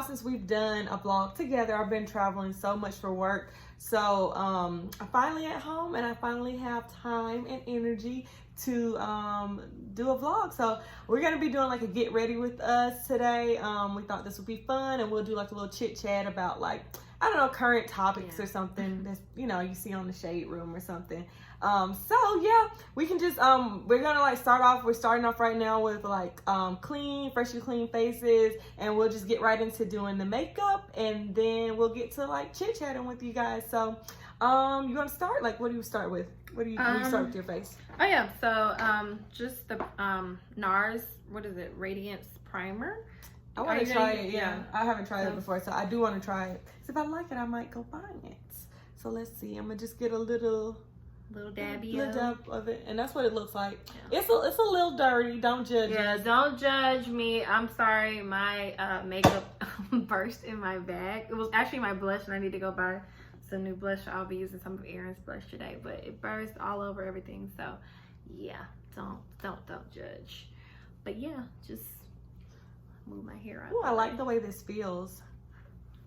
since we've done a vlog together. I've been traveling so much for work. So I'm finally at home and I finally have time and energy to do a vlog. So we're going to be doing like a get ready with us today. We thought this would be fun, and we'll do like a little chit chat about like, I don't know, current topics or something that's, you know, you see on the Shade Room or something. So yeah, we can just, we're gonna like we're starting off right now with like freshly clean faces, and we'll just get right into doing the makeup, and then we'll get to like chit chatting with you guys. So you want to start? Like, what do you start with? What do you start with your face? Oh yeah, so just the NARS, what is it, Radiance Primer. I want to try it. Yeah, I haven't tried it before, so I do want to try it. So if I like it, I might go buy it. So let's see. I'm gonna just get a little dab of it, and that's what it looks like. Yeah. It's a little dirty. Don't judge. Yeah, don't judge me. I'm sorry. My makeup burst in my bag. It was actually my blush, and I need to go buy some new blush. I'll be using some of Erin's blush today, but it burst all over everything. So yeah, don't judge. But yeah, just move my hair out. Oh, I like the way this feels.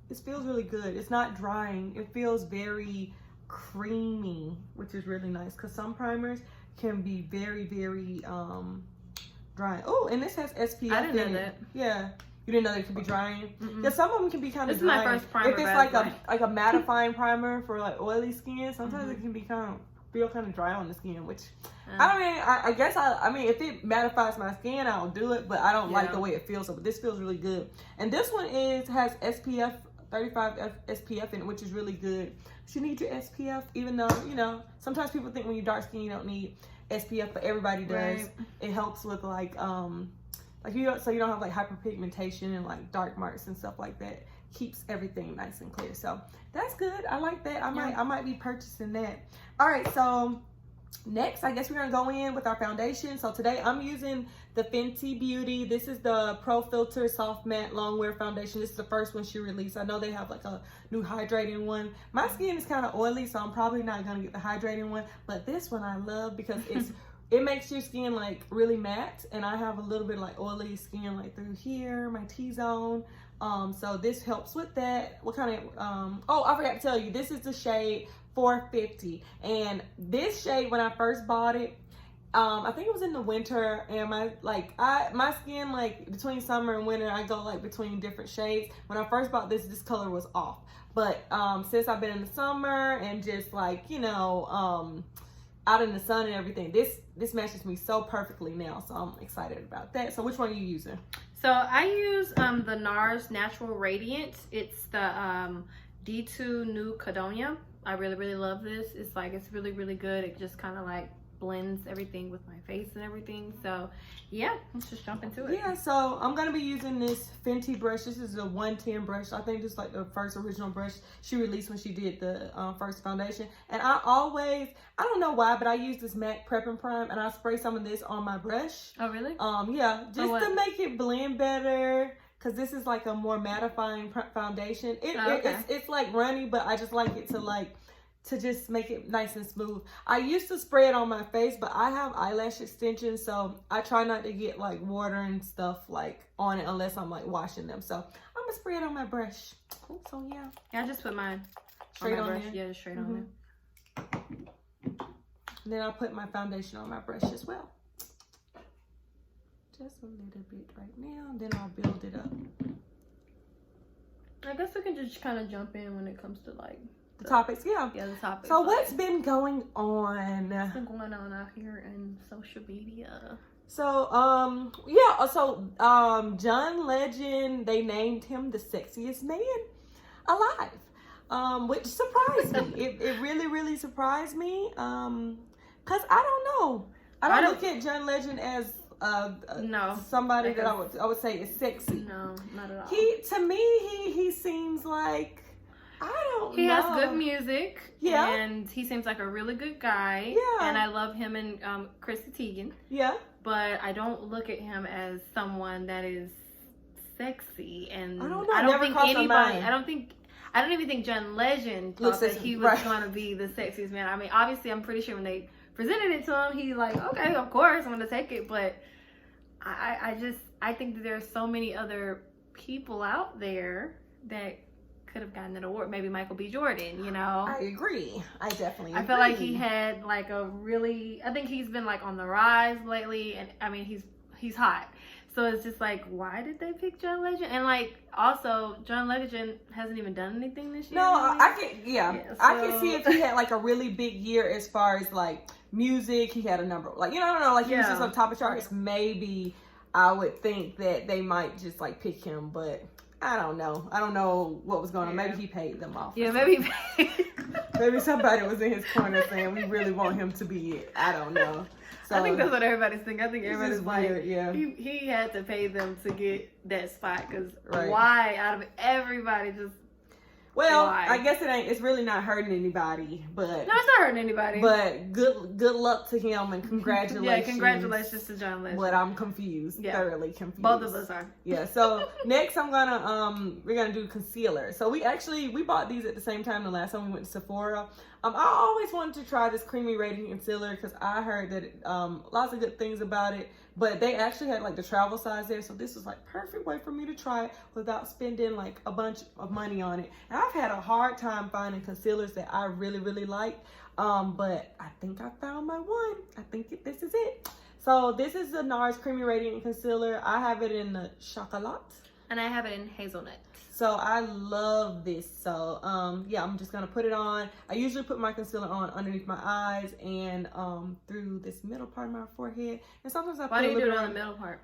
This feels really good. It's not drying. It feels very creamy, which is really nice, because some primers can be very drying. Oh, and this has SPF. I didn't know that. Yeah. You didn't know that it could be drying? Yeah, some of them can be kind of drying. This is my first primer. If it's like a mattifying primer for like oily skin, sometimes it can be feel kind of dry on the skin, which I guess I mean if it mattifies my skin, I'll do it, but I don't like the way it feels. But this feels really good. And this one has SPF 35 SPF in it, which is really good. But you need your SPF, even though, you know, sometimes people think when you're dark skin you don't need SPF, but everybody does. Right. It helps with like you don't have like hyperpigmentation and like dark marks and stuff like that. Keeps everything nice and clear. So that's good. I like that. I might be purchasing that. All right, so next I guess we're gonna go in with our foundation. So today I'm using the Fenty Beauty. This is the Pro Filter Soft Matte Longwear Foundation. This is the first one she released. I know they have like a new hydrating one. My skin is kind of oily, so I'm probably not gonna get the hydrating one, but this one I love because it makes your skin like really matte, and I have a little bit of like oily skin like through here, my T-zone. So this helps with that. What kind of oh, I forgot to tell you, this is the shade 450, and this shade, when I first bought it, I think it was in the winter, and my skin, like between summer and winter, I go like between different shades. When I first bought this color was off, but since I've been in the summer and just like, you know, out in the sun and everything, this matches me so perfectly now, so I'm excited about that. So which one are you using? So I use the NARS Natural Radiance. It's the D2 New Caledonia. I really love this. It's really good. It just kind of like blends everything with my face and everything. So yeah, let's just jump into it. Yeah, so I'm gonna be using this Fenty brush. This is a 110 brush. I think this is like the first original brush she released when she did the first foundation. And I don't know why, but I use this MAC Prep and Prime, and I spray some of this on my brush. Oh really? Yeah, just to make it blend better, because this is like a more mattifying foundation. It's like runny, but I just like it to just make it nice and smooth. I used to spray it on my face, but I have eyelash extensions, so I try not to get like water and stuff like on it unless I'm like washing them. So I'm gonna spray it on my brush. So yeah. Yeah, I just put mine straight on brush. there. Yeah, straight on there. And then I'll put my foundation on my brush as well. Just a little bit right now, then I'll build it up. I guess we can just kind of jump in when it comes to like the topics. Yeah, the topics. So what's been going on? What's been going on out here in social media? So John Legend, they named him the sexiest man alive, which surprised me. It really surprised me, because I don't know. I don't look at John Legend as somebody that I would say is sexy. No, not at all. He seems like, I don't know. He has good music. Yeah. And he seems like a really good guy. Yeah. And I love him and Chrissy Teigen. Yeah. But I don't look at him as someone that is sexy. And I don't know. I don't even think John Legend thought that he was going to be the sexiest man. I mean, obviously, I'm pretty sure when they presented it to him, he's like, okay, of course, I'm going to take it. But I think that there are so many other people out there that could have gotten an award. Maybe Michael B. Jordan, you know. I agree. I definitely agree. I feel like he had like a really, I think he's been like on the rise lately, and I mean he's hot. So it's just like, why did they pick John Legend? And like, also, John Legend hasn't even done anything this year. No, really. I can see if he had like a really big year as far as like music. He had a number, like, you know, I don't know, like he was just on top of charts. Maybe I would think that they might just like pick him, but I don't know. I don't know what was going on. Maybe he paid them off. Yeah, maybe. Maybe somebody was in his corner saying, we really want him to be it. I don't know. So, I think that's what everybody's thinking. I think everybody's like, weird, yeah. he had to pay them to get that spot, because Right. why out of everybody just. Well, Why? I guess it's really not hurting anybody, but No, it's not hurting anybody. But good luck to him and congratulations. Yeah, congratulations to John Legend. But I'm confused, thoroughly confused. Both of us are. Yeah. So next, we're gonna do concealer. So we bought these at the same time the last time we went to Sephora. I always wanted to try this creamy radiant concealer because I heard that lots of good things about it. But they actually had like the travel size there, so this was like perfect way for me to try it without spending like a bunch of money on it. And I've had a hard time finding concealers that I really, really like. But I think I found my one. I think this is it. So this is the NARS Creamy Radiant Concealer. I have it in the Chocolat. And I have it in hazelnut. So I love this. So yeah, I'm just gonna put it on. I usually put my concealer on underneath my eyes and through this middle part of my forehead. And sometimes I put Why do you do it on on the middle part?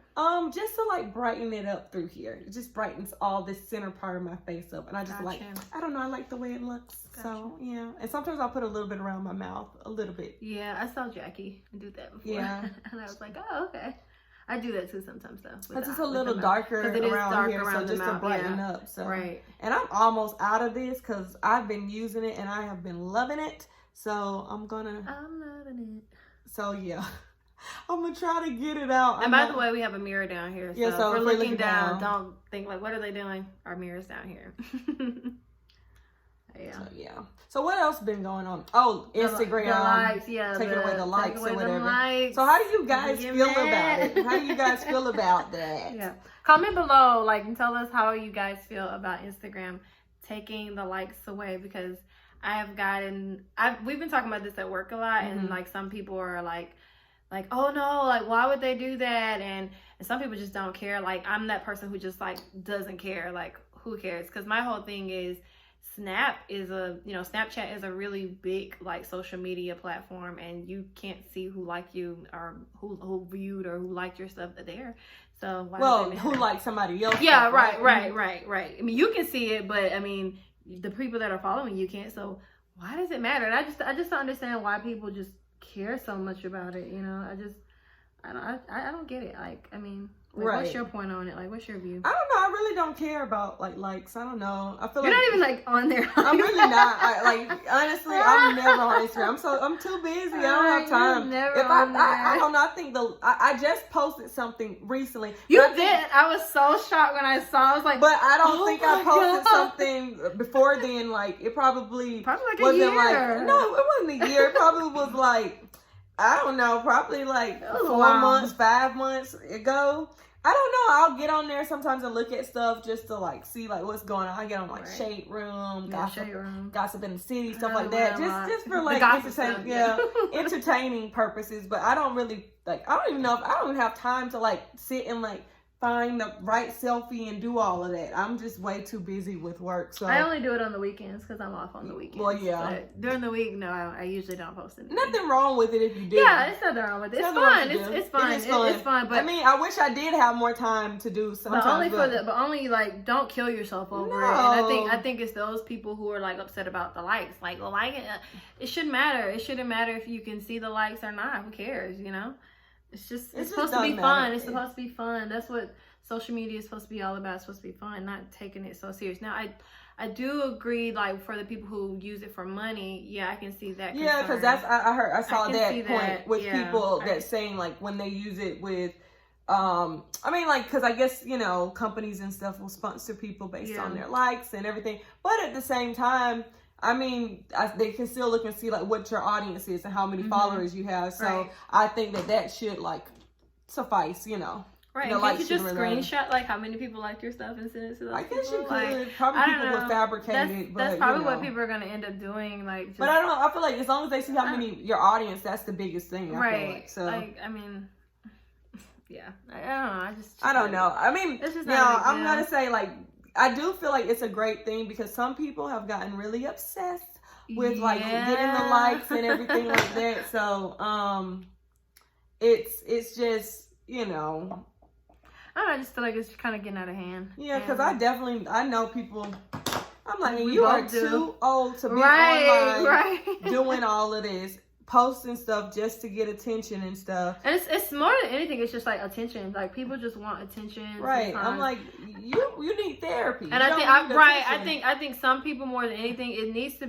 Just to like brighten it up through here. It just brightens all this center part of my face up. And I just I don't know, I like the way it looks. So yeah. And sometimes I'll put a little bit around my mouth, a little bit. Yeah, I saw Jackie do that before. Yeah. And I was like, oh, okay. I do that too sometimes though. It's just a little darker around here, so just to brighten up. So right. And I'm almost out of this because I've been using it and I have been loving it. So I'm loving it. So yeah, I'm gonna try to get it out. And by the way, we have a mirror down here. So, yeah, so if we're looking down, don't think like, what are they doing? Our mirror's down here. Yeah. So what else been going on? Oh, Instagram. The likes, yeah. Taking away the likes or whatever. Likes. So how do you guys feel about it? How do you guys feel about that? Yeah. Comment below, like, and tell us how you guys feel about Instagram taking the likes away, because we've been talking about this at work a lot, and like some people are like, oh no, like why would they do that? And some people just don't care. Like I'm that person who just like doesn't care. Like who cares? Because my whole thing is, Snapchat is a really big like social media platform, and you can't see who liked you or who viewed or who liked your stuff there. So who liked somebody else? Yeah, stuff, right. I mean, you can see it, but I mean, the people that are following you can't. So why does it matter? And I just don't understand why people just care so much about it. You know, I don't get it. Like, I mean. Like, what's your point on it? Like, what's your view? I don't know. I really don't care about like likes. I don't know. I feel you're not even like on there. I'm really not. Honestly, I'm never on Instagram. I'm too busy. I don't have time. I don't know. I think I just posted something recently. You did. I was so shocked when I saw. I was like, but I don't think I posted something before then. Like it probably like a wasn't year. No, it wasn't a year. It probably was like, I don't know, probably like 4 months, 5 months ago. I don't know. I'll get on there sometimes and look at stuff just to like see like what's going on. I get on like Shade Room, Gossip in the City, stuff like that. Just for like entertaining purposes. But I don't really like. I don't even know if I don't even have time to like sit and like find the right selfie and do all of that. I'm just way too busy with work. So I only do it on the weekends because I'm off on the weekends. Well, yeah. But during the week, no, I usually don't post anything. Nothing wrong with it if you do. Yeah, it's nothing wrong with it. It's fun. It's fun. It's fun. But I mean, I wish I did have more time to do sometimes. But only like don't kill yourself over it. And I think it's those people who are like upset about the likes. Like it shouldn't matter. It shouldn't matter if you can see the likes or not. Who cares? You know. It's supposed to be fun. It's supposed to be fun. That's what social media is supposed to be all about. It's supposed to be fun, not taking it so serious. Now, I do agree, like, for the people who use it for money, yeah, I can see that concern. Yeah, because I saw that point with people that saying, like, when they use it with, I mean, like, because I guess, you know, companies and stuff will sponsor people based on their likes and everything. But at the same time, I mean, they can still look and see like what your audience is and how many followers you have. So I think that should like suffice, you know. Right, the and likes can't you just shouldn't really screenshot like how many people liked your stuff and send it to those I guess people? you could. Like, Probably I don't people would know. fabricate it. But, That's probably you know. what people are gonna end up doing. Like, just, But I don't know. I feel like as long as they see how many your audience, that's the biggest thing. I feel like. So like I mean, yeah, I don't know. I don't know. I mean, it's just now not a big I'm deal. gonna say like I do feel like it's a great thing because some people have gotten really obsessed with like getting the likes and everything like that. So it's just, you know. I don't know, I just feel like it's kind of getting out of hand. Yeah, because I know people. I'm like, We you are both do. too old to be Right, online right. doing all of this, posting stuff just to get attention and stuff. And it's more than anything. It's just like attention. Like people just want attention. Right. sometimes. I'm like, you need therapy. And You I don't think need right. attention. I think some people more than anything, you need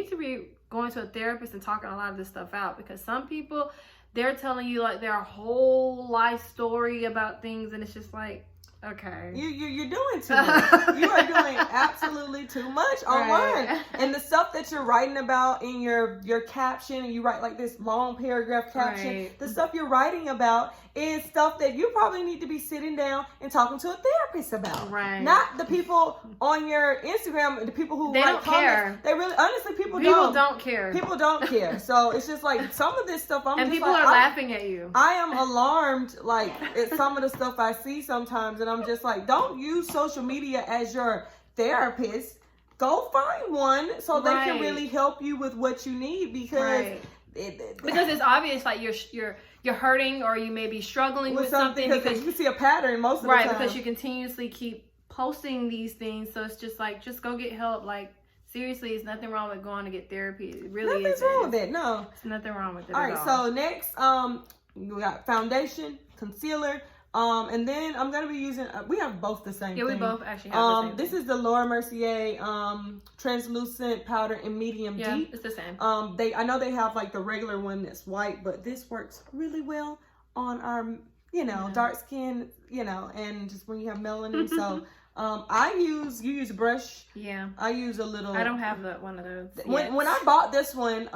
to be going to a therapist and talking a lot of this stuff out, because some people, they're telling you like their whole life story about things, and it's just like, okay, You're doing too much. You are doing absolutely too much online. Right. And the stuff that you're writing about in your caption, and you write like this long paragraph caption, Right. the stuff you're writing about is stuff that you probably need to be sitting down and talking to a therapist about. Right. Not the people on your Instagram, the people who They write don't comments. care. They really, honestly, people don't care. People don't care. So it's just like some of this stuff. And people are laughing at you. I am alarmed, like, at some of the stuff I see sometimes, and I'm just like, don't use social media as your therapist. Go find one so they can Right. really help you with what you need, because Right. Because it's obvious like you're hurting, or you may be struggling with something because you can see a pattern most of the right, time. because you continuously keep posting these things. So it's just like, just go get help. Like, seriously, there's nothing wrong with going to get therapy. It really Nothing's wrong with it. No. There's nothing wrong with it. All at right. all. So next, we got foundation, concealer, and then I'm gonna be using. We have both the same. Yeah, we thing. both actually have the same This thing. is the Laura Mercier translucent powder in medium Yeah, deep. it's the same. I know they have like the regular one that's white, but this works really well on our, dark skin, and just when you have melanin. So you use brush. Yeah. I use a little. I don't have one of those. When I bought this one,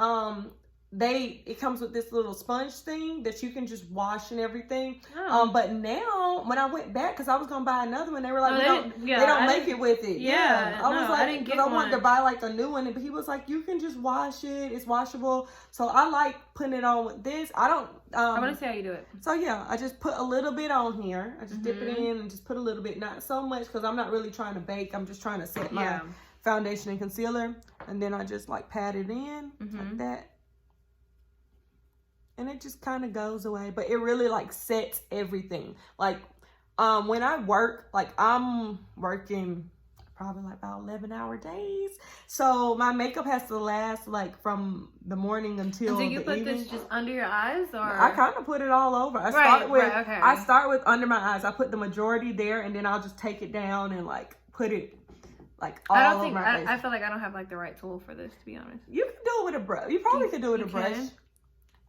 it comes with this little sponge thing that you can just wash and everything. Oh. But now when I went back, because I was gonna buy another one, they were like, No, they don't I make didn't- it with it. Yeah, I was no, like, I didn't get I wanted to one. buy like a new one, but he was like, you can just wash it. It's washable. So I like putting it on with this. I don't. I want to see how you do it. So yeah, I just put a little bit on here. I just dip it Mm-hmm. in and just put a little bit, not so much, because I'm not really trying to bake. I'm just trying to set my Yeah. foundation and concealer, and then I just like pat it in like that. And it just kind of goes away, but it really like sets everything. Like, when I work, like I'm working probably like about 11-hour days. So my makeup has to last like from the morning until Do you the put evening. this just under your eyes, or? I kind of put it all over. I start with under my eyes. I put the majority there, and then I'll just take it down and like put it like all over my face. I feel like I don't have like the right tool for this, to be honest. You can do it with a brush. You probably could do it with a brush. can?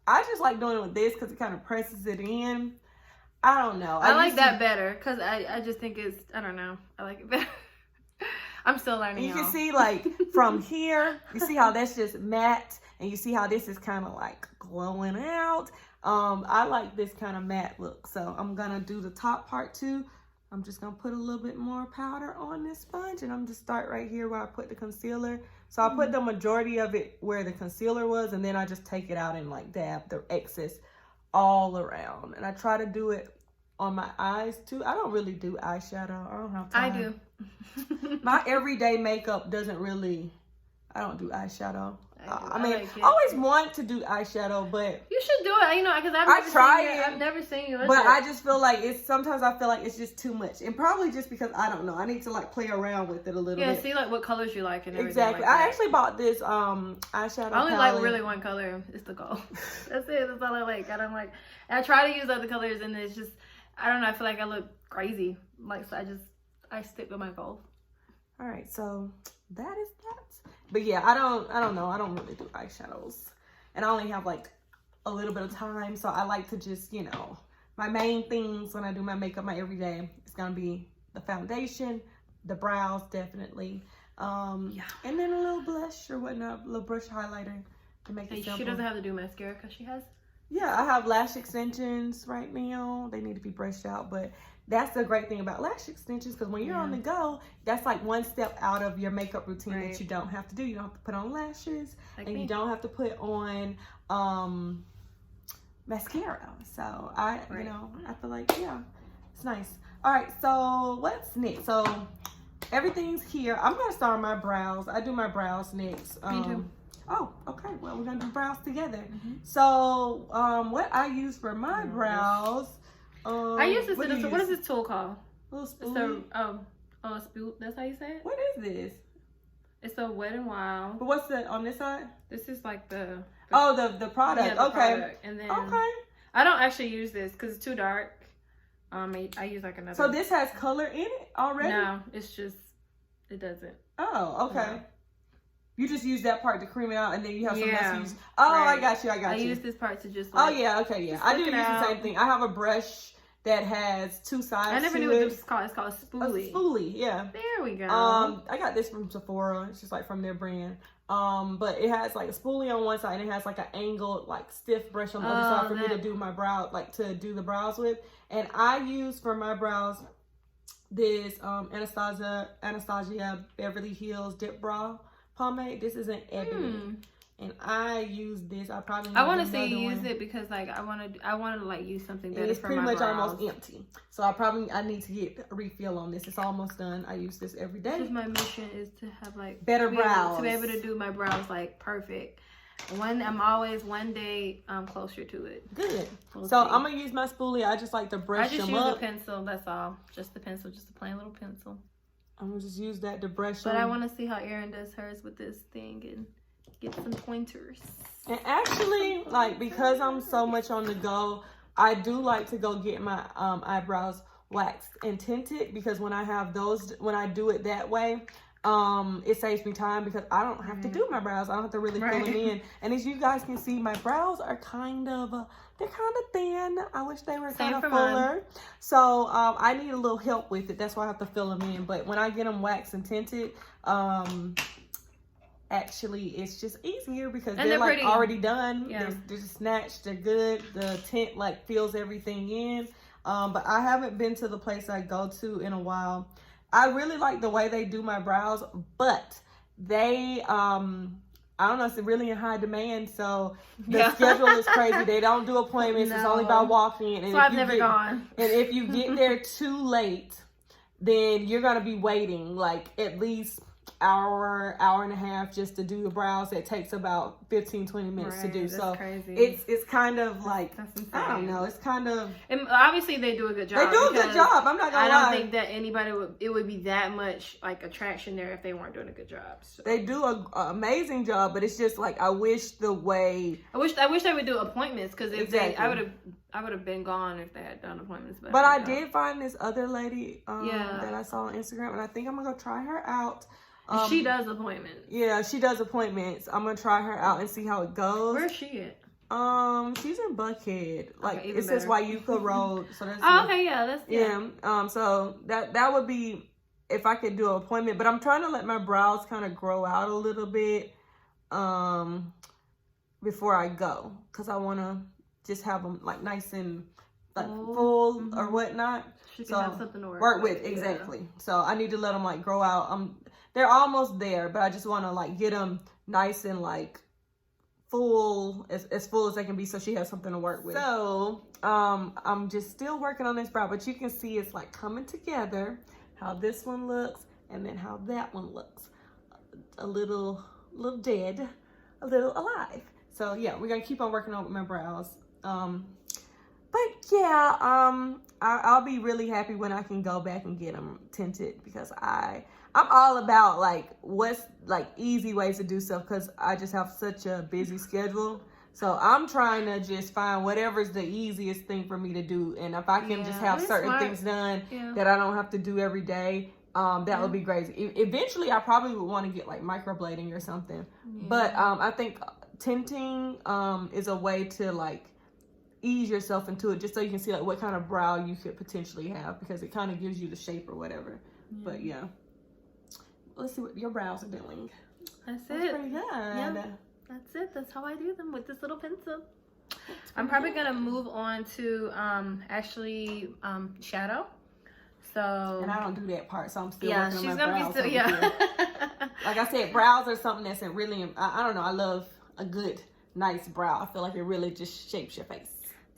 I just like doing it with this because it kind of presses it in. I don't know. I like that better, because I just think I don't know. I like it better. I'm still learning. You can see like from here, you see how that's just matte, and you see how this is kind of like glowing out. I like this kind of matte look, so I'm gonna do the top part too. I'm just gonna put a little bit more powder on this sponge, and I'm just start right here where I put the concealer. So I put the majority of it where the concealer was, and then I just take it out and like dab the excess all around. And I try to do it on my eyes too. I don't really do eyeshadow. I don't have time. I do. My everyday makeup doesn't really. I don't do eyeshadow. I mean, like it. I always want to do eyeshadow, but You should do it, because I've never seen you. but I just feel like sometimes I feel like it's just too much, and probably just because I don't know. I need to like play around with it a little bit. see like what colors you like and everything. Exactly. Like I that. actually bought this eyeshadow. I only palette. like really one color. It's the gold. That's it. That's all I like. I don't like. I try to use other colors, and it's just, I don't know. I feel like I look crazy. Like, so I stick with my gold. All right, so that is that. But yeah, I don't know. I don't really do eyeshadows, and I only have like a little bit of time, so I like to just, my main things when I do my makeup, my everyday, it's gonna be the foundation, the brows definitely, and then a little blush or whatnot, a little brush highlighter to make it simple. She doesn't have to do mascara because she has. Yeah, I have lash extensions right now. They need to be brushed out, but that's the great thing about lash extensions, because when you're on the go, that's like one step out of your makeup routine that you don't have to do. You don't have to put on lashes, like and you don't have to put on mascara. So you know, I feel like, yeah, it's nice. All right, so what's next? So everything's here. I'm gonna start my brows. I do my brows next. Me too. Oh, okay. Well, we're gonna do brows together. So, what I use for my brows, I use this. What is this tool called? Little It's spoolie. a spool. That's how you say it. What is this? It's a Wet n Wild. But what's the on this side? This is like the the product. Yeah, the okay. Product. And then Okay. I don't actually use this because it's too dark. I use like another. So this has color in it already? No, it's just it doesn't. Oh, okay. No. You just use that part to cream it out, and then you have something else to use. Oh, right. I got you. I use this part to just. Oh yeah, okay, yeah. I do use the same thing. I have a brush that has two sides. I never knew what this was called. It's called spoolie. A spoolie, yeah. There we go. I got this from Sephora. It's just like from their brand. But it has like a spoolie on one side, and it has like an angled, like stiff brush on the other side for me to do my brow, like to do the brows with. And I use for my brows this Anastasia Beverly Hills Dip Brow Pomade. This is an ebony. And I use this. I want to see you use it because like I want to like use something better. It's for pretty my much brows. almost empty. So I need to get a refill on this. It's almost done. I use this every day. Because my mission is to have like better brows. To be able to do my brows like perfect. I'm always one day closer to it. Good. So I'm gonna use my spoolie. I just like to brush them up. I just use a pencil. That's all. Just the pencil. Just a plain little pencil. I'm gonna just use that to brush them. But I want to see how Erin does hers with this thing and get some pointers. And actually, like, because I'm so much on the go, I do like to go get my eyebrows waxed and tinted, because when I have those, when I do it that way, it saves me time because I don't have to do my brows. I don't have to really fill them in. And as you guys can see, my brows are kind of thin. I wish they were kind of fuller. Mine. So I need a little help with it. That's why I have to fill them in. But when I get them waxed and tinted, actually it's just easier because they're like pretty. Already done. Yeah. They're just snatched. They're good. The tint like fills everything in. But I haven't been to the place I go to in a while. I really like the way they do my brows, but they I don't know, it's really in high demand, so the schedule is crazy. They don't do appointments. No. It's only by walking. And so I've never gone. And if you get there too late, then you're gonna be waiting like at least hour and a half just to do your brows. It takes about 15-20 minutes to do. So crazy. It's kind of like, I don't know, it's kind of, and obviously they do a good job. They do a good job. I'm not gonna lie. I don't think that anybody would be that much like attraction there if they weren't doing a good job. So. They do an amazing job, but it's just like I wish they would do appointments, because if I would have been gone if they had done appointments. But I did find this other lady that I saw on Instagram, and I think I'm gonna go try her out. She does appointments. Yeah, she does appointments. I'm gonna try her out and see how it goes. Where's she at? She's in Buckhead. Like it says Wayuka Road. So that's okay, yeah, that's so that would be if I could do an appointment. But I'm trying to let my brows kind of grow out a little bit before I go, because I want to just have them like nice and like full or whatnot. She can have something to work with. Exactly. Yeah. So I need to let them like grow out. They're almost there, but I just want to like get them nice and like full, as full as they can be, so she has something to work with. So I'm just still working on this brow, but you can see it's like coming together, how this one looks and then how that one looks. A little dead, a little alive. So yeah, we're gonna keep on working on with my brows. But yeah, I'll be really happy when I can go back and get them tinted, because I'm all about like what's like easy ways to do stuff, because I just have such a busy schedule. So I'm trying to just find whatever's the easiest thing for me to do, and if I can just have certain things done that I don't have to do every day, that would be great. Eventually, I probably would want to get like microblading or something. But I think tinting is a way to like ease yourself into it, just so you can see like what kind of brow you could potentially have, because it kind of gives you the shape or whatever. But yeah, let's see what your brows are doing. That's pretty good. Yeah, that's it. That's how I do them, with this little pencil. I'm probably gonna move on to shadow. So and I don't do that part, so I'm still yeah, working she's on my gonna brows be still over here. yeah. Like I said, brows are something that's really, I don't know, I love a good, nice brow. I feel like it really just shapes your face.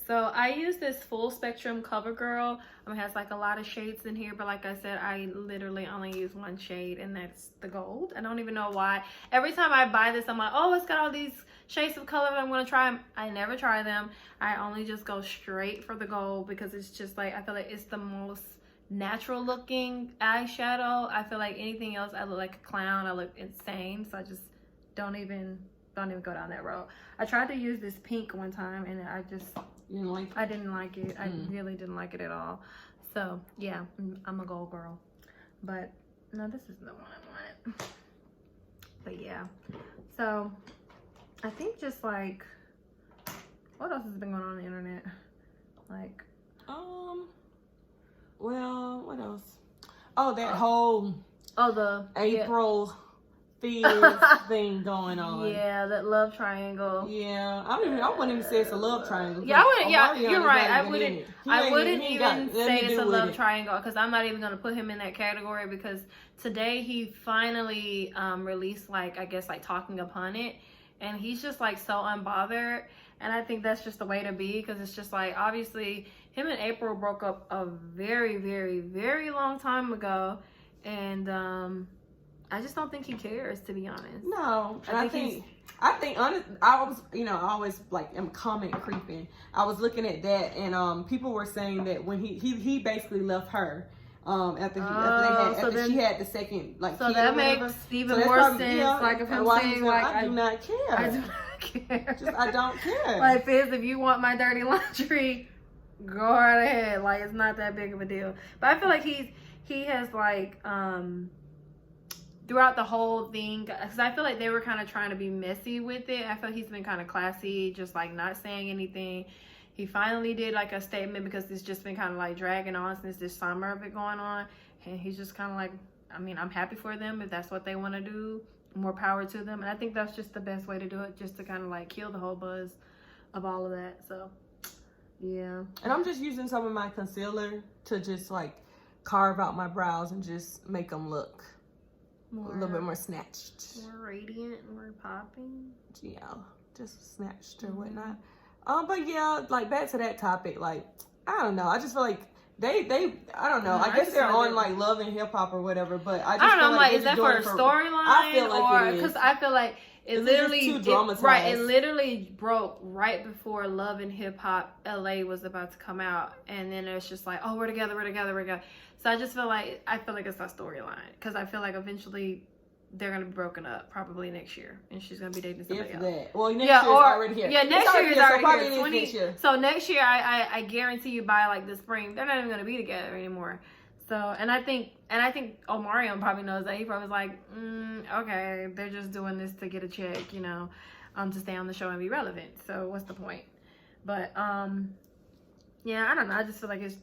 So I use this Full Spectrum CoverGirl. It has like a lot of shades in here, but like I said, I literally only use one shade, and that's the gold. I don't even know why. Every time I buy this, I'm like, oh, it's got all these shades of color, I'm gonna try them. I never try them. I only just go straight for the gold because it's just like, I feel like it's the most natural looking eyeshadow. I feel like anything else, I look like a clown. I look insane, so I just don't even go down that road. I tried to use this pink one time, and I didn't like it. I really didn't like it at all. So yeah, I'm a gold girl. But no, this is the one I wanted. But yeah, so I think just like, what else has been going on the internet? Like, well, what else? Oh, that whole the April Fierce thing going on. Yeah, that love triangle. Yeah, I wouldn't even say it's a love triangle. Yeah, I wouldn't. Yeah, Omarion you're is right. not I even wouldn't. in it. I wouldn't he even got nothing say to it's do a with love it. triangle, because I'm not even gonna put him in that category, because today he finally released, like, I guess, like, talking upon it, and he's just like so unbothered, and I think that's just the way to be, because it's just like, obviously him and April broke up a very, very, very long time ago, and I just don't think he cares, to be honest. No, and I think honest, I always like am comment creeping. I was looking at that, and people were saying that when he basically left her after she had the second like so kid that or whatever. makes even So more probably, sense. yeah, like if I'm why saying he's like I do not care. I do not care. Just I don't care. Like, Fizz, if you want my dirty laundry, go right ahead. Like, it's not that big of a deal. But I feel like he has like throughout the whole thing, because I feel like they were kind of trying to be messy with it. I feel like he's been kind of classy, just like not saying anything. He finally did like a statement, because it's just been kind of like dragging on since this summer of it going on, and he's just kind of like, I mean, I'm happy for them if that's what they want to do. More power to them. And I think that's just the best way to do it, just to kind of like kill the whole buzz of all of that. So yeah. And I'm just using some of my concealer to just like carve out my brows and just make them look a little bit more snatched, more radiant, more popping. Yeah, just snatched or whatnot. But yeah, like back to that topic, like I don't know, I just feel like they I don't know, I guess they're on like Love and Hip Hop or whatever, but I don't know, feel like is that for a storyline? I feel like it is, because I feel like it literally broke right before Love and Hip Hop LA was about to come out, and then it's just like, oh, we're together. So I just feel like it's a storyline, because I feel like eventually they're gonna be broken up probably next year, and she's gonna be dating somebody else. Well, next year's already here. Yeah, next year is already here. Next year. So next year, I guarantee you by like the spring, they're not even gonna be together anymore. So, and I think Omarion probably knows that. He probably was like, okay, they're just doing this to get a check, to stay on the show and be relevant. So what's the point? But yeah, I don't know. I just feel like it's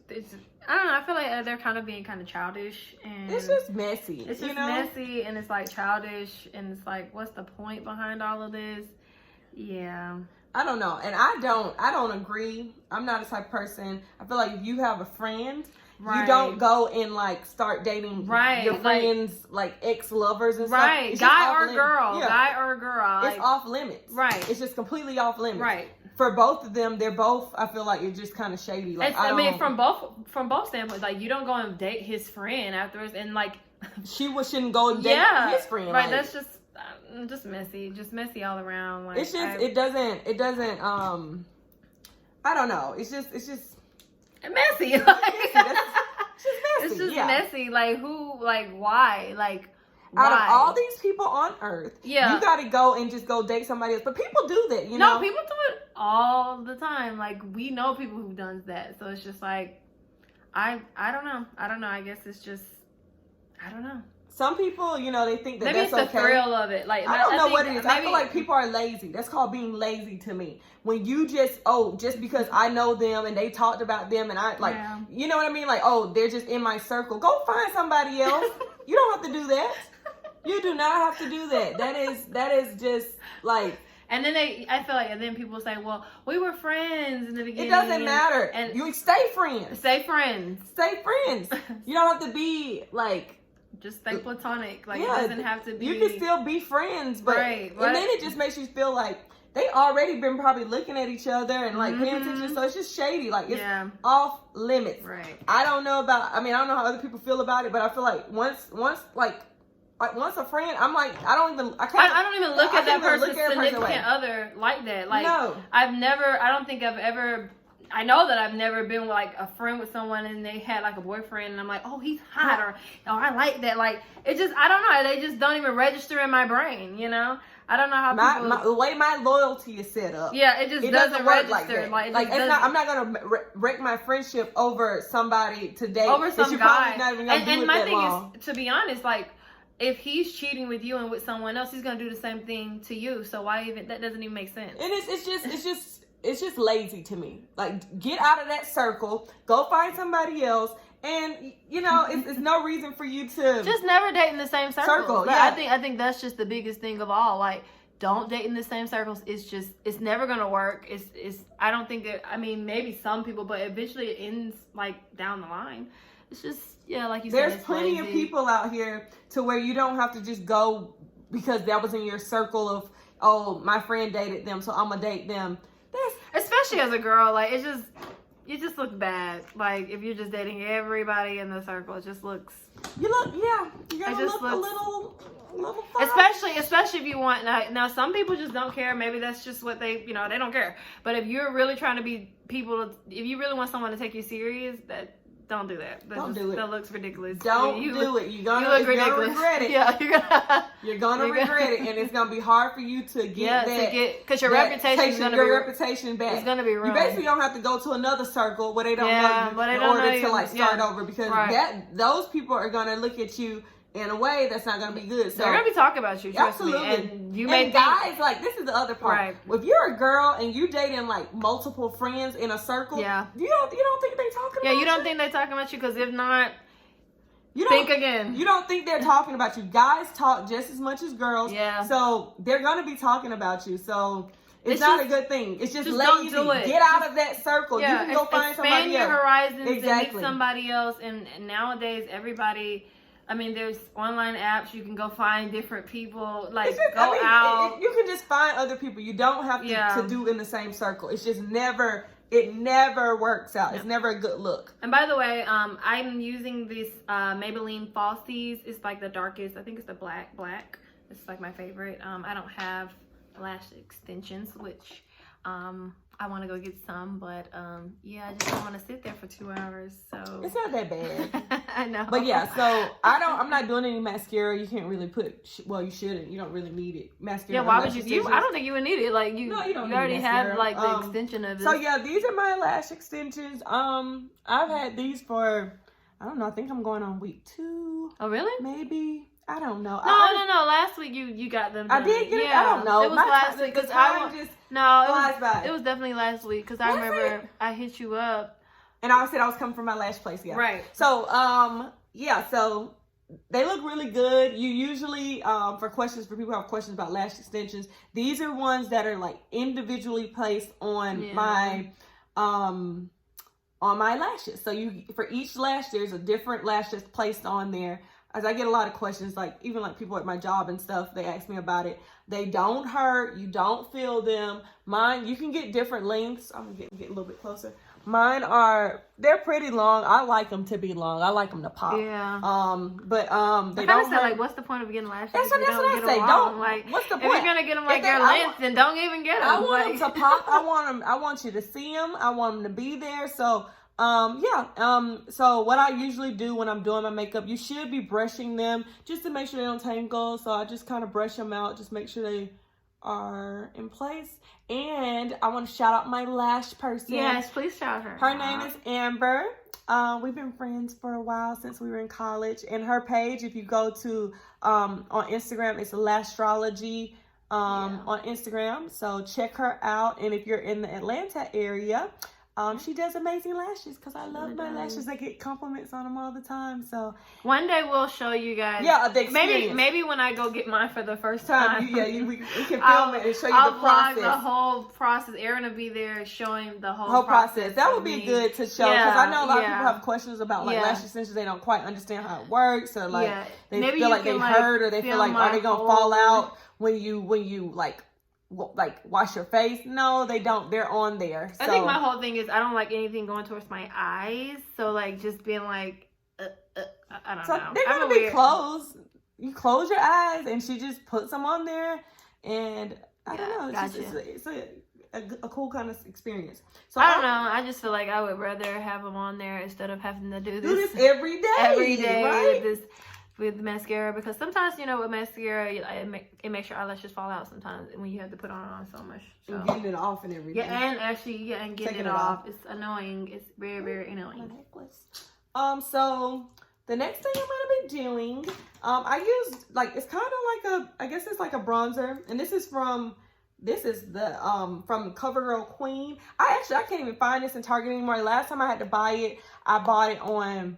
I don't know. I feel like they're kind of being kind of childish, and it's just messy. It's just messy, and it's like childish, and it's like, what's the point behind all of this? Yeah. I don't know, and I don't agree. I'm not a type of person. I feel like if you have a friend, you don't go and like start dating your friends like ex-lovers and stuff. It's guy or girl. It's off limits. Right. It's just completely off limits. Right. For both of them, they're both. I feel like it's just kind of shady. Like I mean, from both standpoints, like you don't go and date his friend afterwards, and like she shouldn't go and date his friend. Right. That's just messy all around. Like, it's just it doesn't. I don't know. It's just messy. It's just messy. Like who? Like why? Like. Out of all these people on earth, you gotta go and just go date somebody else. But people do that, you know? No, people do it all the time. Like, we know people who've done that. So it's just like, I don't know. I guess it's just, I don't know. Some people, they think that maybe that's okay. It's the thrill of it. Like, I don't know what it is. I feel like people are lazy. That's called being lazy to me. When you just because I know them and they talked about them and I like, you know what I mean? Like, they're just in my circle. Go find somebody else. You don't have to do that. You do not have to do that. That is just like And then I feel like, and then people say, well, we were friends in the beginning. It doesn't matter. And you stay friends. Stay friends. Stay friends. You don't have to be like. Just stay platonic. Like, yeah, it doesn't have to be. You can still be friends, but right. And then it just makes you feel like they already been probably looking at each other and like paying attention. So it's just shady. Like it's off limits. Right. I don't know about. I mean, I don't know how other people feel about it, but I feel like once a friend, I'm like, I don't even look at that person's significant other like that. Like, no. I don't think I've ever. I know that I've never been like a friend with someone and they had like a boyfriend and I'm like, oh, he's hot, or oh, I like that. Like, it just, I don't know. They just don't even register in my brain, you know? I don't know how people... the way my loyalty is set up. Yeah, it just doesn't work register. Like it's not, I'm not going to wreck my friendship over somebody to date. Over some guy. Not even gonna and my thing is, to be honest, like, if he's cheating with you and with someone else, he's going to do the same thing to you. So why even, that doesn't even make sense. It's just lazy to me. Like, get out of that circle, go find somebody else, and you know, it's no reason for you to just never date in the same circle. Yeah, I think that's just the biggest thing of all. Like, don't date in the same circles. It's never gonna work. I don't think that. I mean, maybe some people, but eventually it ends like down the line. It's just like you said. There's plenty of people out here to where you don't have to just go because that was in your circle of, oh, my friend dated them, so I'm gonna date them. Especially as a girl, like, it just looks bad. Like, if you're just dating everybody in the circle, it just looks. You're gonna look a little especially if you want. Now, some people just don't care. Maybe that's just what they don't care. But if you're really trying to be if you really want someone to take you serious, don't do that. Don't do it. That looks ridiculous. Don't do it. You're gonna regret it. Yeah, you're gonna regret it, and it's gonna be hard for you to get because your reputation is gonna be reputation back. It's gonna be ruined. You basically don't have to go to another circle where they don't know you in order to like start over, because those people are gonna look at you in a way that's not going to be good. So they're going to be talking about you, trust me. And guys, like, this is the other part. Right. If you're a girl and you dating like multiple friends in a circle, you don't think they talking about you? Yeah, you don't think they're talking about you, because if not, think again. You don't think they're talking about you. Guys talk just as much as girls. Yeah. So they're going to be talking about you. So it's not a good thing. It's just lazy. Don't do it. Get out of that circle. Yeah, you can go find somebody else. Expand your horizons and meet somebody else. And nowadays, everybody... I mean, there's online apps. You can go find different people. Like, out. You can just find other people. You don't have to do in the same circle. It's just never works out. It's never a good look. And by the way, I'm using this Maybelline Falsies. It's like the darkest. I think it's the black. It's like my favorite. I don't have lash extensions, which I want to go get some, but I just don't want to sit there for 2 hours. So it's not that bad. I know. But yeah, so I'm not doing any mascara. You can't really you shouldn't. You don't really need it. Mascara. Yeah, why would you? I don't think you would need it. Like, you already have like the extension of it. So yeah, these are my lash extensions. I've had these for, I don't know, I think I'm going on week 2. Oh, really? Maybe. I don't know. No. Last week you got them done. I did get it. I don't know. It was last week because it was definitely last week because I remember I hit you up. And I said I was coming from my lash place. Yeah. Right. So so they look really good. You usually for people who have questions about lash extensions, these are ones that are like individually placed on my lashes. So for each lash there's a different lash that's placed on there. As I get a lot of questions, like even like people at my job and stuff, they ask me about it. They don't hurt. You don't feel them. Mine, you can get different lengths. I'm gonna get a little bit closer. Mine they're pretty long. I like them to be long. I like them to pop. Yeah. But they don't hurt. Like, what's the point of getting lashes? That's what I say. What's the point? If you're gonna get them like your length, then don't even get them. I want them to pop. I want you to see them. I want them to be there. So. So what I usually do when I'm doing my makeup, you should be brushing them just to make sure they don't tangle. So I just kind of brush them out, just make sure they are in place. And I want to shout out my lash person. Yes, please shout her. Her name is Amber. We've been friends for a while since we were in college. And her page, if you go to on Instagram, it's Lashrology on Instagram. So check her out. And if you're in the Atlanta area, She does amazing lashes because I love my lashes. I get compliments on them all the time. So one day we'll show you guys. Yeah, the experience. Maybe when I go get mine for the first time. We can film it and show you the process. I'll vlog the whole process. Erin will be there showing the whole process. That would be good to show because I know a lot of people have questions about like lash extensions. They don't quite understand how it works, or like they feel like they hurt, or they feel like are they gonna fall out when you like wash your face. No, they don't. They're on there. So. I think my whole thing is I don't like anything going towards my eyes. So like just being like, I don't know. They're gonna be closed. You close your eyes, and she just puts them on there, and I don't know. It's a cool kind of experience. So I don't know. I just feel like I would rather have them on there instead of having to do this every day, right? With mascara, because sometimes with mascara it makes your eyelashes fall out sometimes when you have to put on so much. So. And getting it off and everything. And getting it off. It's annoying. It's very, very annoying. So the next thing I'm gonna be doing, I used it's kind of like it's like a bronzer, and this is from CoverGirl Queen. I can't even find this in Target anymore. Last time I had to buy it, I bought it on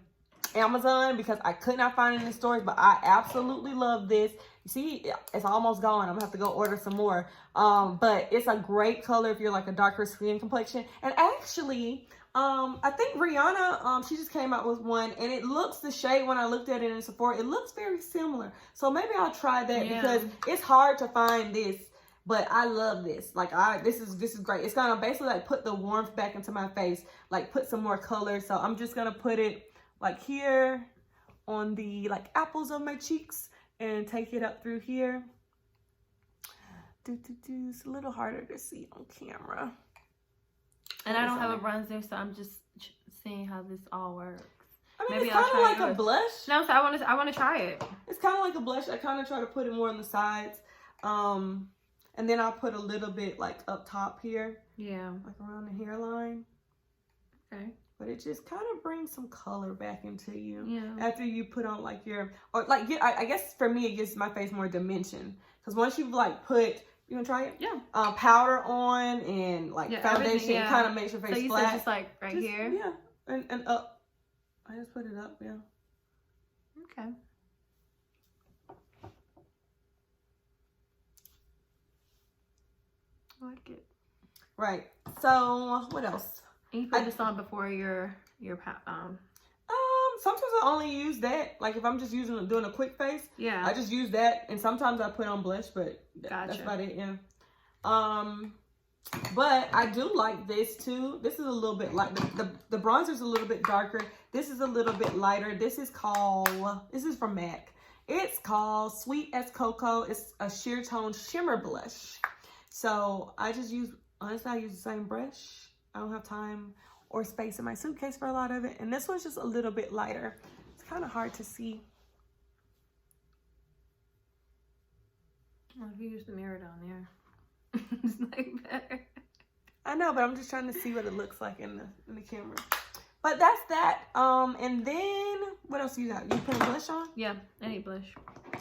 Amazon because I could not find it in the stores, but I absolutely love this. You see, it's almost gone. I'm gonna have to go order some more. But it's a great color if you're like a darker skin complexion. And actually, I think Rihanna, she just came out with one, and it looks the shade when I looked at it in Sephora, it looks very similar. So maybe I'll try that because it's hard to find this. But I love this. This is great. It's gonna basically like put the warmth back into my face, like put some more color. So I'm just gonna put it like here on the apples of my cheeks and take it up through here. It's a little harder to see on camera. And I don't have a bronzer, so I'm just seeing how this all works. I mean, maybe it's kind of like a blush. No, so I want to try it. It's kind of like a blush. I kind of try to put it more on the sides. And then I'll put a little bit up top here. Yeah. Like around the hairline. Okay. But it just kind of brings some color back into you. Yeah. After you put on I guess for me it gives my face more dimension. Because once you've put, you wanna try it? Yeah. Powder on and foundation, it kind of makes your face flat. So you said just here? Yeah. And up. I just put it up, yeah. Okay. I like it. Right. So what else? And you put this on before your sometimes I only use that. If I'm just doing a quick face. Yeah. I just use that, and sometimes I put on blush, but that's about it. Yeah. But I do like this too. This is a little bit light. The bronzer's a little bit darker. This is a little bit lighter. This is from MAC. It's called Sweet as Cocoa. It's a sheer tone shimmer blush. So honestly, I use the same brush. I don't have time or space in my suitcase for a lot of it. And this one's just a little bit lighter. It's kind of hard to see. Well, if you use the mirror down there, it's better. I know, but I'm just trying to see what it looks like in the camera. But that's that. And then what else you got? You put blush on? Yeah, I need blush.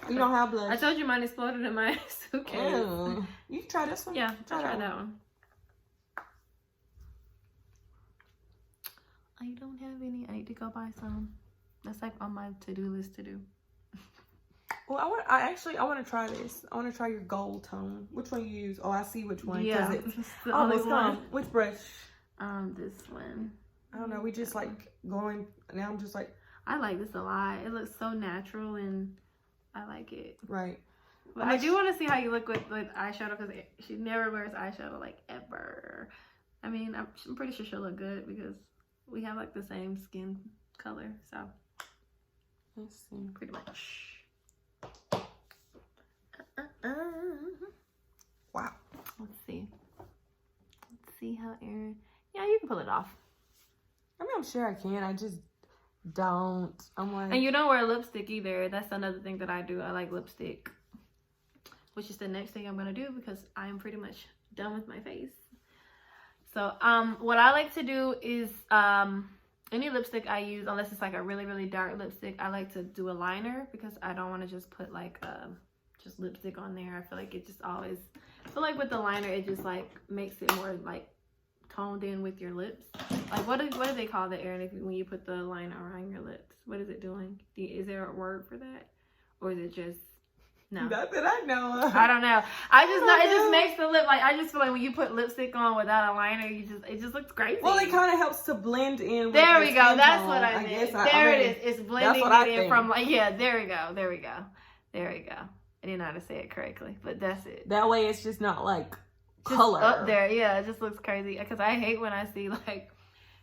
You don't have blush. I told you mine exploded in my suitcase. Ew. You can try this one. Yeah, try that one. I don't have any. I need to go buy some. That's on my to-do list to do. Well, I want to try this. I want to try your gold tone. Which one you use? Oh, I see which one. Yeah, it's the only one. Which brush? This one. I don't know. We just going. Now I'm just I like this a lot. It looks so natural, and I like it. Right. But I do want to see how you look with eyeshadow, because she never wears eyeshadow ever. I mean, I'm pretty sure she'll look good because we have the same skin color, so let's see. Pretty much. Wow. Let's see how Erin. Yeah, you can pull it off. I mean, I'm sure I can. I just don't. And you don't wear lipstick either. That's another thing that I do. I like lipstick, which is the next thing I'm gonna do because I am pretty much done with my face. So what I like to do is any lipstick I use, unless it's a really, really dark lipstick, I like to do a liner because I don't want to just put just lipstick on there. I feel like it just always, with the liner, it just makes it more toned in with your lips. Like what do they call that, Erin? When you put the liner around your lips, what is it doing? Is there a word for that, or is it just no? Not that I know of. I don't know. I just know it just makes the lip, like, I just feel like when you put lipstick on without a liner, it just looks crazy. Well, it kind of helps to blend in with there your we go. skin That's tone. what I meant. Guess It is. It's blending it in think. from, like, yeah, there we go. There we go. I didn't know how to say it correctly, but that's it. That way it's just not like Just color. up there. Yeah, it just looks crazy. Because I hate when I see, like,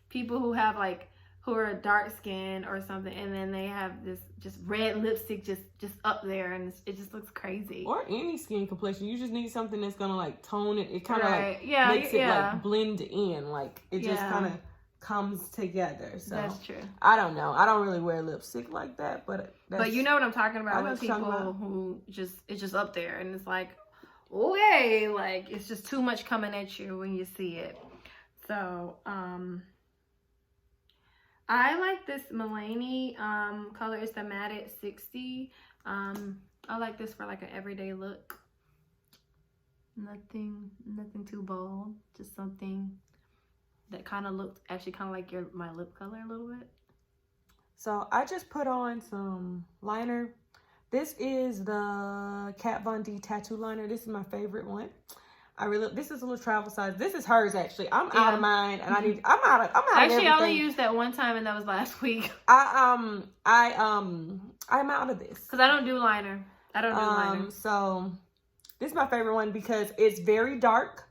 people who have, like, who are dark skinned or something, and then they have this just red lipstick just up there, and it just looks crazy. Or any skin complexion, you just need something that's gonna like tone it. It kind of like yeah, makes it like blend in, like it just kind of comes together. So that's true. I don't know. I don't really wear lipstick like that, but you know what I'm talking about with people who it's just up there, and it's like, okay, like it's just too much coming at you when you see it. So I like this Milani color. It's the Matted 60. I like this for like an everyday look. Nothing too bold. Just something that kind of looks actually kind of like my lip color a little bit. So I just put on some liner. This is the Kat Von D tattoo liner. This is my favorite one. This is a little travel size. This is hers actually. I'm out of mine, and I'm out of actually, I only everything. used that one time, and that was last week. I'm out of this because I don't do liner. So this is my favorite one because it's very dark,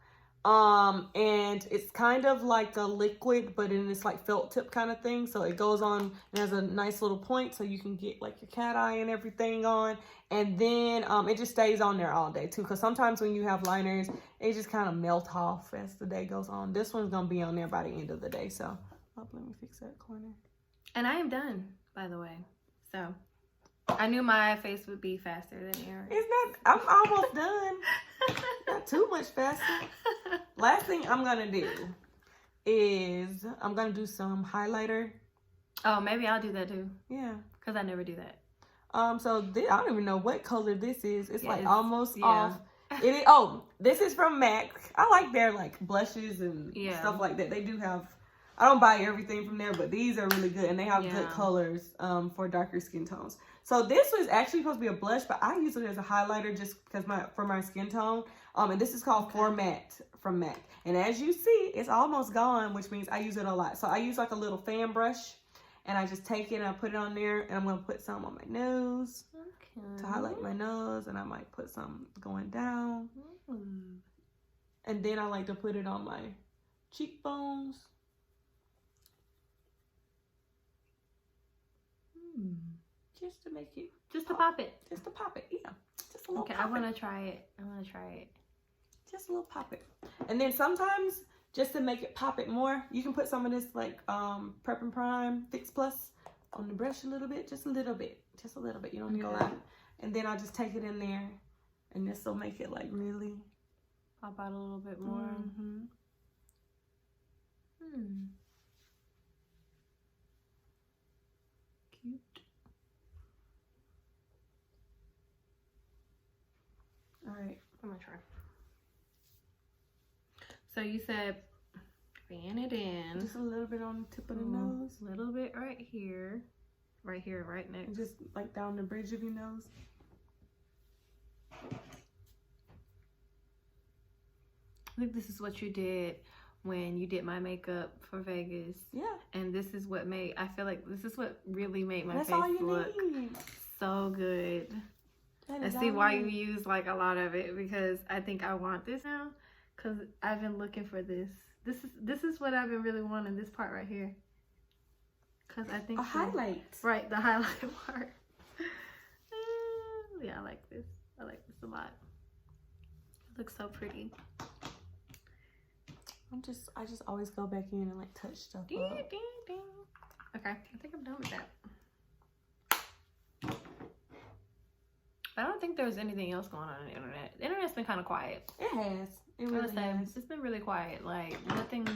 and it's kind of like a liquid, but in this like felt tip kind of thing. So it goes on and has a nice little point, so you can get like your cat eye and everything on. And then it just stays on there all day too, because sometimes when you have liners, it just kind of melt off as the day goes on. This one's gonna be on there by the end of the day. So let me fix that corner. And I am done, by the way. So I knew my face would be faster than yours. It's not. I'm almost done. Not too much faster. Last thing I'm gonna do is I'm gonna do some highlighter. Oh, maybe I'll do that too. Yeah, because I never do that. So I don't even know what color this is. It's like almost yeah. off. It is. Oh, this is from MAC. I like their like blushes and stuff like that. They do have. I don't buy everything from there, but these are really good, and they have good colors for darker skin tones. So this was actually supposed to be a blush, but I use it as a highlighter just because for my skin tone. And this is called Format from MAC. And as you see, it's almost gone, which means I use it a lot. So I use like a little fan brush, and I just take it and I put it on there, and I'm gonna put some on my nose to highlight my nose, and I might put some going down. And then I like to put it on my cheekbones. Just to make it. Just to pop it. Just to pop it, yeah. Just a little okay, I want to try it. Just a little pop it. And then sometimes, just to make it pop it more, you can put some of this like Prep and Prime Fix Plus on the brush a little bit. Just a little bit. Just a little bit. You don't need to go out. And then I'll just take it in there. And this will make it like really pop out a little bit more. Cute. All right, I'm gonna try. So you said fan it in. Just a little bit on the tip of the nose. A little bit right here, right next. And just like down the bridge of your nose. I think this is what you did when you did my makeup for Vegas. Yeah. And this is what I feel like this is what really made my That's face all you look need. so good. I see why you use like a lot of it, because I think I want this now, because I've been looking for this. This is what I've been really wanting, this part right here. Because I think highlight. Right, the highlight part. Yeah, I like this. I like this a lot. It looks so pretty. I just always go back in and like touch stuff Ding, up. ding, ding. Okay, I think I'm done with that. I don't think there's anything else going on the internet. The internet's been kind of quiet. It has. It really has. It's been really quiet. Like, nothing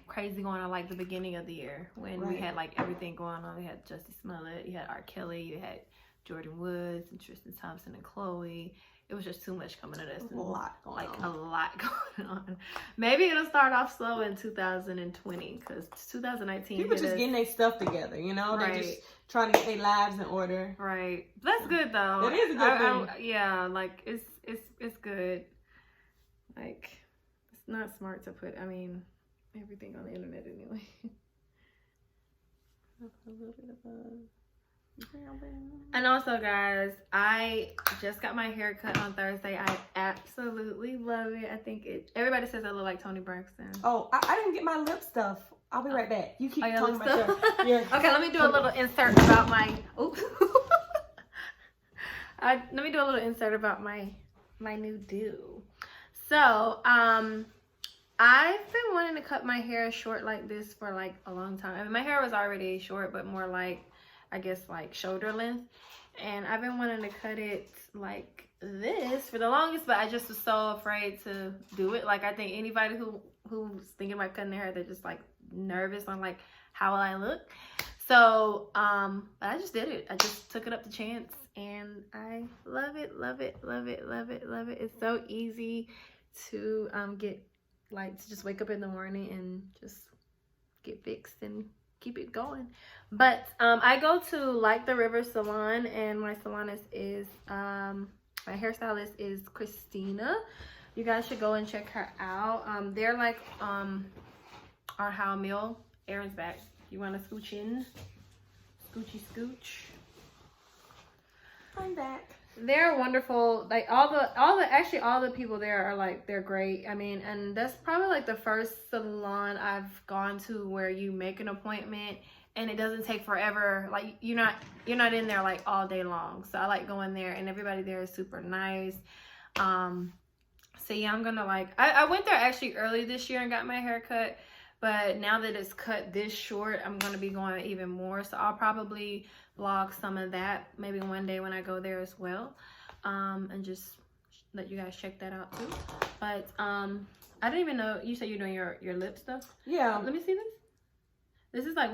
crazy going on like the beginning of the year when we had like everything going on. We had Jussie Smollett, you had R. Kelly, you had Jordan Woods and Tristan Thompson and Chloe. It was just too much coming at us. A lot going on. A lot going on. Maybe it'll start off slow in 2020 because 2019. People just getting their stuff together, you know? Right. They're just trying to get their lives in order. Right. That's good though. It is a good thing. Yeah, like it's good. Like it's not smart to put, I mean, everything on the internet anyway. And also, guys, I just got my hair cut on Thursday. I absolutely love it. I think everybody says I look like Toni Braxton. Oh, I didn't get my lip stuff. I'll be right back. You keep talking lip about your stuff? yeah. Okay, let me do a little insert about my. Oops. Let me do a little insert about my new do. So, I've been wanting to cut my hair short like this for like a long time. I mean, my hair was already short, but more like, I guess, like shoulder length. And I've been wanting to cut it like this for the longest, but I just was so afraid to do it. Like, I think anybody who's thinking about cutting their hair, they're just like nervous on like how will I look. So, but I just did it. I just took it up the chance and I love it, love it, love it, love it, love it. It's so easy to get, like, to just wake up in the morning and just get fixed and keep it going. But I go to Like the River Salon, and my salonist is my hairstylist is Christina. You guys should go and check her out. They're like on How Mill. Aaron's back. You want to scooch in? Scoochy scooch. I'm back. They're wonderful. Like all the people there are like, they're great. I mean, and that's probably like the first salon I've gone to where you make an appointment and it doesn't take forever. Like you're not in there like all day long. So I like going there, and everybody there is super nice. So yeah, I'm gonna like, I went there actually early this year and got my hair cut, but now that it's cut this short, I'm gonna be going even more. So I'll probably vlog some of that maybe one day when I go there as well, and just let you guys check that out too. But I didn't even know you said you're doing your lip stuff. Yeah. Let me see this. This is like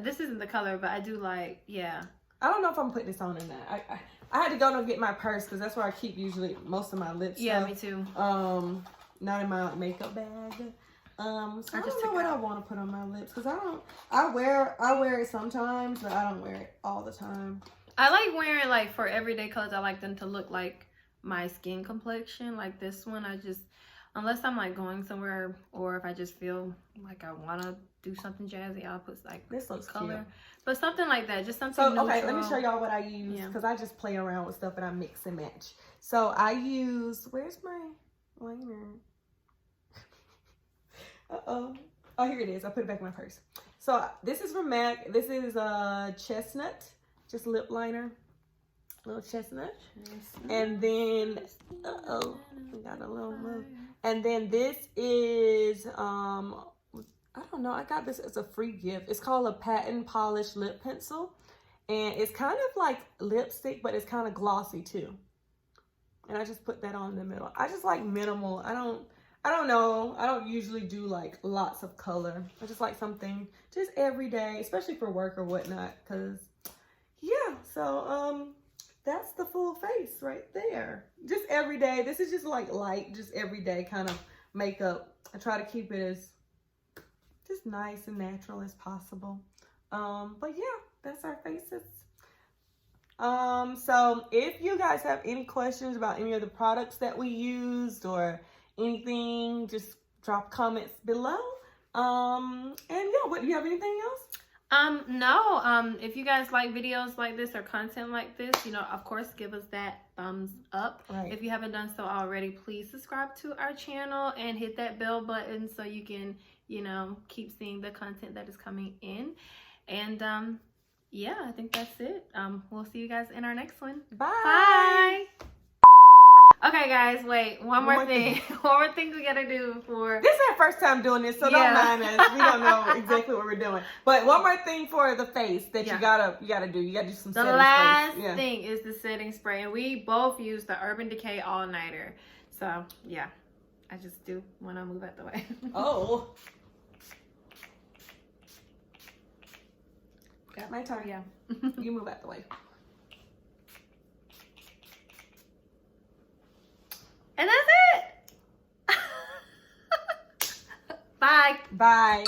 this isn't the color, but I do like, yeah. I don't know if I'm putting this on or not. I had to go and get my purse because that's where I keep usually most of my lip Yeah, stuff. me too. Not in my makeup bag. So I just don't know what I want to put on my lips because I wear it sometimes, but I don't wear it all the time. I like wearing, like, for everyday colors, I like them to look like my skin complexion. Like this one, unless I'm like going somewhere or if I just feel like I want to do something jazzy, I'll put like this looks color. cute. But something like that, just something So, neutral. okay, let me show y'all what I use because I just play around with stuff and I mix and match. So I use, where's my liner? Oh, here it is. I put it back in my purse. So this is from MAC. This is Chestnut, just lip liner, little chestnut. And then, we got a little move. And then this is, I don't know, I got this as a free gift. It's called a Patent Polish Lip Pencil. And it's kind of like lipstick, but it's kind of glossy too. And I just put that on in the middle. I just like minimal. I don't know. I don't usually do like lots of color. I just like something just everyday, especially for work or whatnot. Cause yeah, so that's the full face right there. Just everyday. This is just like light, just everyday kind of makeup. I try to keep it as just nice and natural as possible. But yeah, that's our faces. So if you guys have any questions about any of the products that we used or anything, just drop comments below. And yeah, what, do you have anything else? No. If you guys like videos like this or content like this, of course, give us that thumbs up. Right. If you haven't done so already, please subscribe to our channel and hit that bell button so you can, keep seeing the content that is coming in. And, yeah, I think that's it. We'll see you guys in our next one. Bye. Bye. Okay, guys, wait. One more thing. One more thing we gotta do for. This is our first time doing this, so don't mind us. We don't know exactly what we're doing. But one more thing for the face that you gotta do. You gotta do some. The last thing is the setting spray, and we both use the Urban Decay All Nighter. So yeah, I just do when I move out the way. Oh. Got my turn. Yeah. You move out the way. Bye.